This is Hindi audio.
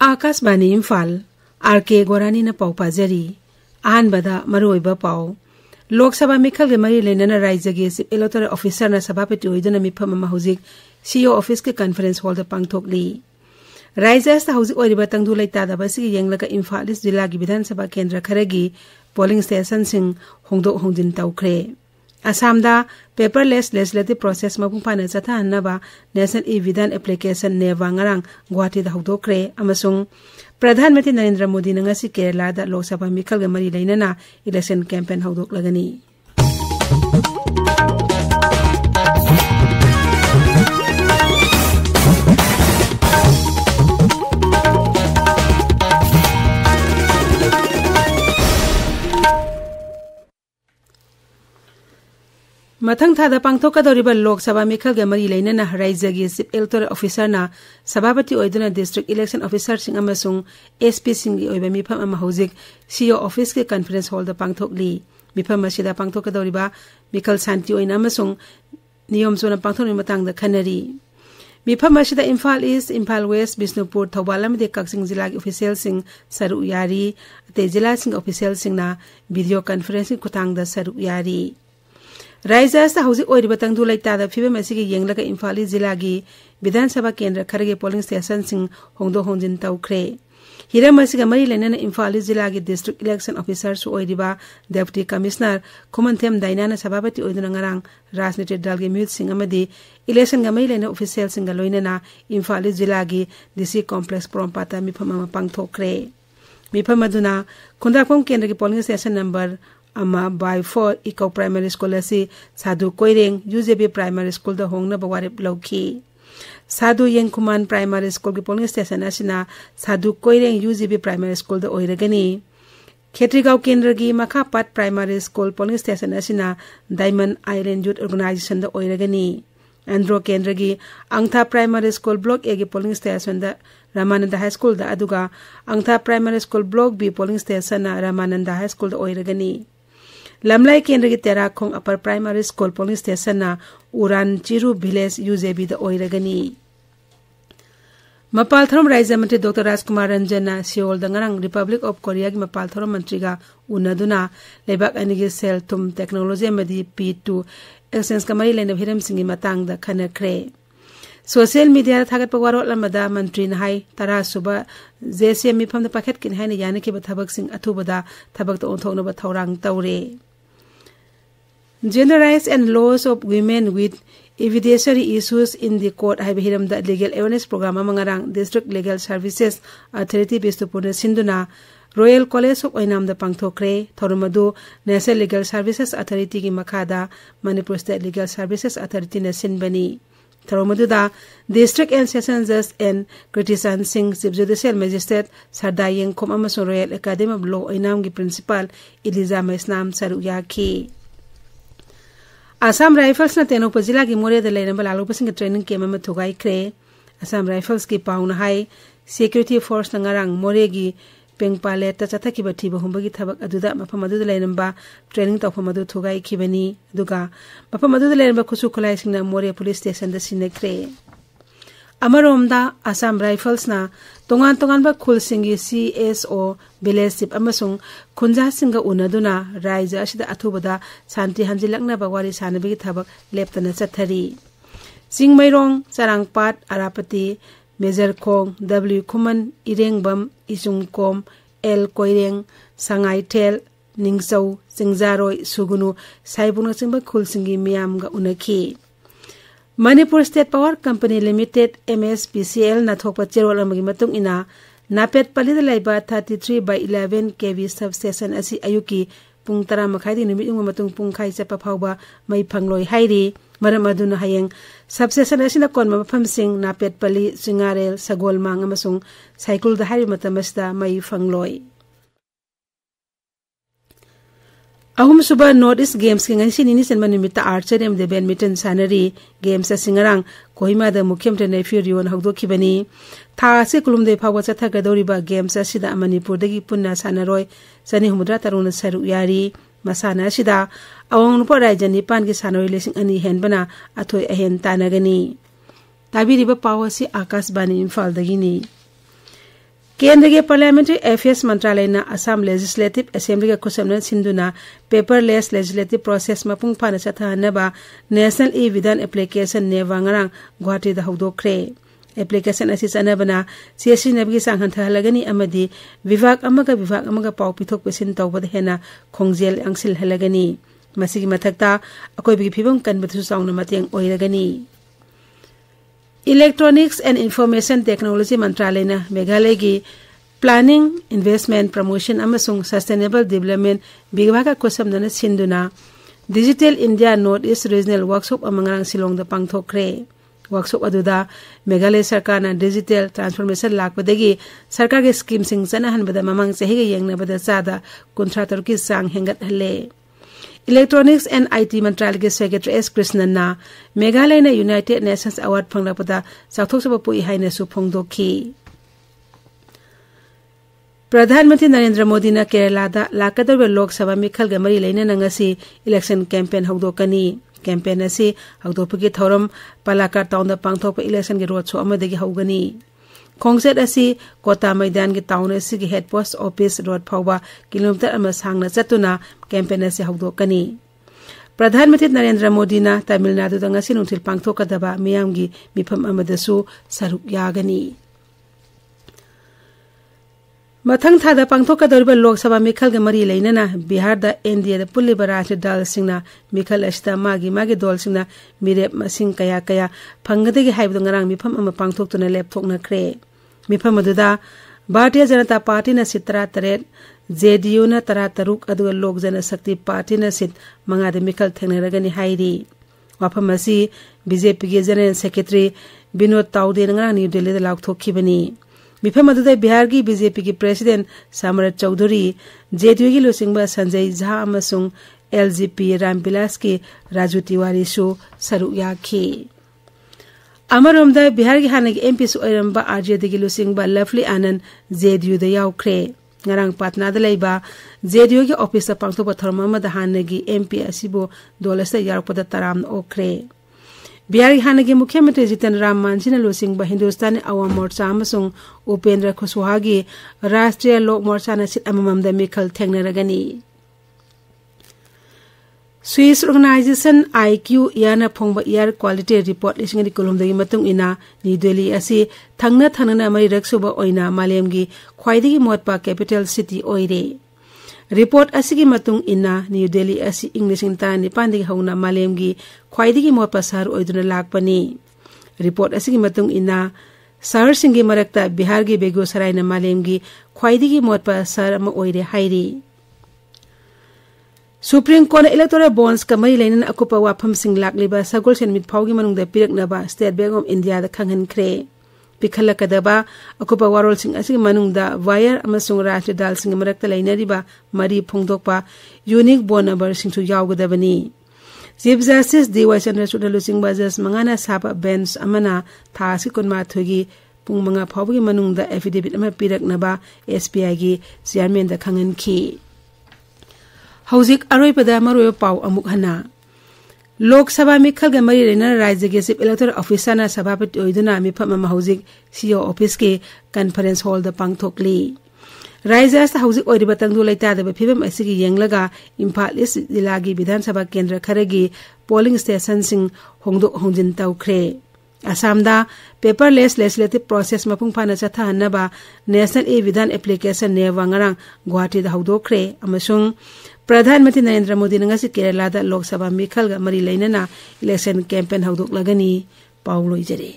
आकाशवाणी इम्फाल आरके गोरानी न पाउ पाजरी अहनबदा मरुइबा पाउ लोकसभा मिखल के मरी लेना राज्य के चीफ इलेक्टोरल ऑफिसर न सभापति होइदुना मिफम अमा हुजिक सीओ ऑफिस के कॉन्फ्रेंस हॉल द पांगथोकली राज्य अस्ता हुजिक ओरिबा तंगदु लैतादबा सिगी येंगलका इम्फाल ईस्ट जिला की विधानसभा केंद्र खरगी पोलिंग स्टेशन सिंग होंदोक होंजिन तौख्रे असमदा पेपरलेस लेजिस्लेटिव प्रोसेस मपुंग फाना चथाहनबा नेशनल ई विधान एप्लीकेशन नेवा ngarang गुवाहाटी दा हौदोक्रे अमसुंग प्रधानमंत्री नरेंद्र मोदी नंगसी केरला दा लोकसभा मिखल ग मरी लैनना इलेक्शन कैंपेन हौदोकलगनी मथंग थादा पांगथोकदौरिबा लोकसभा मिखल ग मरी लैनना राज्य की चीफ इलेक्टोरल ऑफिसर ना सभापति ओइदुना डिस्ट्रिक्ट इलेक्शन ऑफिसर सिंग अमसुंग एसपी सिंग की ओइबा मिफम अमा हौजिक सीओ ऑफिस के कॉन्फ्रेंस हॉल द पांगथोकली मिफम असिदा पांगथोकदौरिबा मिखल शांति ओइना अमसुंग नियम चोना पांगथोकनि मतंग द खनरी मिफम असिदा इम्फाल ईस्ट इम्फाल वेस्ट बिष्णुपुर थौबाल अमदे कक्सिंग जिला के ऑफिशियल सिंग सरू यारी ते जिला सिंग ऑफिशियल सिंग ना वीडियो कॉन्फ्रेंसिंग खुतांग द सरू यारी राज्य अस्ता हौजिक ओरिबा तंगदु लैतादा फिबम असिगी येंगलका इम्फाल जिला की विधानसभा केंद्र खरगे पोलिंग स्टेशन सिंग होंदो होंजिन तौख्रे हिरम असिगा मरी लेनना इम्फाल जिला की डिस्ट्रिक्ट इलेक्शन ऑफिसर सु ओरिबा डेप्यूटी कमिश्नर खुमनथेम दाइनाना सभापति ओइदुना ngarang राजनीतिक दल के म्यूट सिंग अमदी इलेक्शन ग मरी लेना ऑफिशियल सिंग लोइनना इम्फाल जिला की डीसी कॉम्प्लेक्स प्रोमपाता मिफम अमा पांगथोक्रे मिफम अदुना खुंदाकोंग केंद्र के पोलिंग स्टेशन नंबर अमा बाय 4 इको प्राइमरी स्कूल असी साधु कोइरेंग यूजेबी प्राइमरी स्कूल द होंगना बवारेप लौखी साधु येंगकुमान प्राइमरी स्कूल के पोलिंग स्टेशन असिना साधु कोइरेंग यूजेबी प्राइमरी स्कूल द ओइरगनी खेत्रीगांव केंद्र की मखापाट प्राइमरी स्कूल पोलिंग स्टेशन असिना डायमंड आइलैंड यूथ ऑर्गेनाइजेशन द ओइरगनी एंड्रो केंद्र की अंगथा प्राइमरी स्कूल ब्लॉक ए के पोलिंग स्टेशन द रामानंद हाई स्कूल द अदुगा अंगथा primary school block B polling station Ramanand high school द ओइरगनी लमलाई केंद्र की तेराखोंग upper primary school polling station ना उरान चिरू विलेज यूजेबी द ओइरगनी मपाल थरम राज्य मंत्री डॉक्टर राजकुमार रंजन ना Seoul the ngarang Republic of Korea की मपाल थरम मंत्री का उन्नदुना लेबाक अनिगे सेल तुम टेक्नोलॉजी मदी P2 एक्सचेंज का मरी लेना हिरम सिंगी मतंग द खनख्रे सोशल मीडिया थागत पवारो लमदा मंत्री नहाई तरा सुबा जेसीएम मिफम द पखेट किन हाइने याने के थबक सिंग अथुबदा थबक तो ओंथोनब थौरांग तौरे Gender rights and laws of women with evidentiary issues in the court haiba hiram da legal awareness program amangarang district legal services authority bestupuna sinduna royal college of oinam da pangthokre thorumadu national legal services authority ki makhada manipur state legal services authority na sinbani thorumadu da district and session judge and criticism singh chief judicial magistrate sardayeng khom amaso royal academy of law oinam ki principal eliza maisnam saru yakhi Assam rifles न तेनोप जिला की मोरे द लेनब लालू पसिंग ट्रेनिंग केम में थुगाई क्रे असम राइफल्स की पाउन हाई सिक्योरिटी फोर्स नंगरंग मोरे की पेंगपाले त चथा की बठी बहुंबगी थबक अदुदा मफम अदुदा लेनबा ट्रेनिंग तफम अदु थुगाई खिबनी दुगा मफम अदुदा लेनबा खुसु खुलाई सिंग मोरे पुलिस स्टेशन द सिनेक्रे अमरोमदा असम राइफल्स ना तोंगान तोंगान बा खुल सिंगी CSO विलेज चिफ अमसुंग खुंजा सिंग उनदुना राज्य असिदा अथुबदा शांति हंजिलकना बवारी सानबगी थबक लेप्तना चथरी सिंगमैरोंग चरांगपाट अरापति मेजरखोंग W खुमन इरेंगबम इजुंगकोम L कोइरेंग संगाइथेल निंगसौ सिंगजारोय सुगुनु साइबुंग सिंग खुल सिंगी मियामगा उनखी Manipur state power company limited MSPCL नाथोप चेरोल अमगी मतुंग इना नापेट पलिद लाइबा 33/11 kV सब स्टेशन असी अयुकी पुंग 10 मखाइदी निमित उंग मतुंग पुंग खाइ चपा फाउबा मई फंगलोय हाइरी मरम अदुना हयेंग सब स्टेशन असिना कोन मफम सिंग नापेट पलि सिंगारेल सगोल मांग अमसुंग साइकिल द हाइरी मतमस्ता मई फंगलोय अहुम सुबह नॉर्थ ईस्ट गेम्स के ngasi nini senma nimita archery and badminton sanari games singarang kohima da mukhymantri nephew rion hawdo khibani tha se kulumde phawa chatha gadori ba games asida manipur dagi punna sanaroi sani humudra taruna saru yari masana asida awang nupa rajya nipan ki sanaroi lesing ani henbana athoi ahen tanagani tabiriba pawasi akashbani imphal dagini केंद्र के पार्लियामेंट्री अफेयर्स मंत्रालय ना असम लेजिस्लेटिव असेंबली का खुसमन सिंधुना पेपरलेस लेजिस्लेटिव प्रोसेस मपुंग फाना चथानबा नेशनल ई विधान एप्लीकेशन नेवांगरांग गुवाहाटी दा हौदोखरे एप्लीकेशन असी चनबना सीएससी नबगी सांगहनथहलगनी अमदी विभाग अमगा पाउ पिथोक पेसिन तौबद हेना खोंगजेल अंगसिल हलगनी मसिगी मथक्ता अकोइबगी फिबम कनबथु साउंग मतेंग ओइरगनी इलेक्ट्रॉनिक्स एंड इंफॉर्मेशन टेक्नोलॉजी मंत्रालय ने मेघालय की प्लानिंग इन्वेस्टमेंट प्रमोशन अमसुंग सस्टेनेबल डेवलपमेंट विभाग का कोसमदन सिंधुना digital India north east regional workshop अमंगरांग शिलोंग द पांगथोखरे वर्कशॉप अदुदा मेघालय सरकार ना डिजिटल ट्रांसफॉर्मेशन लाकपदगी सरकार के स्कीम सिंग चनहनबदा ममंग चहिगे येंगनबदा चादा 53 की सांग हेंगत हले इलेक्ट्रॉनिक्स एंड आईटी मंत्रालय के सेक्रेटरी एस कृष्णन मेघालय ने यूनाइटेड नेशंस अवार्ड फंगलपदा चाथोक्सब पुई हाइनसु फोंगदोखी प्रधानमंत्री नरेंद्र मोदी ने केरला दा लाकदरब लोकसभा मिखल मरी लेना ngasi इलेक्शन कैंपेन हौदोकनी कैंपेन असी हौदोपगी थौरम पलाकार टाउन पांगथोप इलेक्शन के रोड शो अमदगी हौगनी खोंगसेट असी कोटा मैदान के टाउन असी के हेड पोस्ट ऑफिस रोड फाउबा किलोमीटर अमा सांगना चतुना कैंपेन असी हौदोकनी प्रधानमंत्री नरेंद्र मोदी ना तमिलनाडु दा ngasi नुथिल पांगथोकदबा मियामगी मिफम अमदसु सरुक यागनी मथंग थादा पांगथोकदरब लोकसभा मिखल मरी लेना बिहार दा एनडीए दा पुलिब राष्ट्रीय दल सिंगना मिखल असिदा मागी दल सिंगना मिरेप मसिंग कया फंगदगी हाइबदो ngarang मिफम अमा पांगथोकतुना लेपथोकनख्रे मिफम अदुदा भारतीय जनता पार्टी ना सीट 13 जेडीयू ना 13 अदुगा लोक जनशक्ति पार्टी ना सीट 5 दा मिखल थेंगनरगनी हाइरी वाफम असी बीजेपी के general secretary Vinod Tawde ngarang New Delhi दा लाउथोखिबनी मिफम अदुदा बिहार की बीजेपी की प्रेसिडेंट सामरत चौधरी जेडीयू की लुसिंगबा संजय झा अमसुंग एलजीपी रामविलास की राजू तिवारी सु सरुक याखी अमरोमदा बिहार की हानगी एमपी सु ओइरंबा आरजेडी की लुसिंगबा लवली आनंद जेडीयू दा याउख्रे ngarang patna da leiba JDU की ऑफिस दा पांगथोप थरमा दा हानगी एमपी असिबो दोलस यारपदा तराम ओख्रे बिहार की हानगी मुख्यमंत्री जितेंद्र राम मांझी ने लुसिंगबा हिंदुस्तानी अवाम मोर्चा अमसुंग उपेंद्र खुशवाहा की राष्ट्रीय लोक मोर्चा ने सीट अममम दा मिखल थेंगनरगनी स्विस ऑर्गेनाइजेशन आईक्यू याना फोंगबा एयर क्वालिटी रिपोर्ट लिसिंगनी कोलमदगी मतुंग इना न्यू दिल्ली असी थंगना मरी रक्सुबा ओइना मालेमगी ख्वाइदगी मोटपा कैपिटल सिटी ओइरे रिपोर्ट असिगी मतुंग इना न्यू दिल्ली असी इंग्लिशिंग ता निपांदगी हौना मालेमगी ख्वाइदगी मोटपा शहर ओइदुना लाकपनी रिपोर्ट असिगी मतुंग इना शहर सिंगी मरक्ता बिहार की बेगूसराय न मालेमगी ख्वाइदगी मोटपा शहर अमा ओइरे हाइरी सुप्रीम कोर्ट इलेक्टोरल बॉन्ड्स का मरी लेना अकुपा वाफम सिंग लाकलिबा Sagol सेनमित फाउगी मनुंगदा पिरकनबा state bank of India दा खंगहनख्रे पिखलकदबा अकुपा वारोल सिंग असि मनुंगदा वायर अमसुंग राष्ट्रीय दल सिंग मरक्ता लेनरिबा मरी फोंगदोकपा यूनिक बोन नंबर सिंगसु यावगदबनी चीफ जस्टिस डी.वाई. चंद्रचूड़ लुसिंग जज मंगाना साबा बेंच अमना थासी कुनमाथोगी पुंग मंगा फाउगी मनुंगदा एफिडेविट अमा पिरकनबा एसपीआई की चेयरमैन दा खंगहनखी हौजिक अरोइपदा मरोय पाउ अमुक हना लोकसभा मिखल मरी लेना राज्य के चीफ इलेक्टोरल ऑफिसर ना सभापति ओइदुना मिफम अमा हौजिक सीओ ऑफिस के कॉन्फ्रेंस हॉल दा पांगथोकली राज्य अस्त हौजिक ओइरिबा तंगदु लैतादबा फिबम असिगी येंगलगा इम्फाल ईस्ट जिला की विधानसभा केंद्र खरगी पोलिंग स्टेशन सिंग होंगदोक होंजिन तौख्रे असमदा पेपरलेस लेजिस्लेटिव प्रोसेस मपुंग फाना चथाहनबा नेशनल ई विधान एप्लीकेशन नेवांगरांग गुवाहाटी दा हौदोखरे अमसुंग प्रधानमंत्री नरेंद्र मोदी ने ngasi केरला दा लोकसभा मिखल मरी लेना इलेक्शन कैंपेन हौदोक लगनी पाउलोइजरे।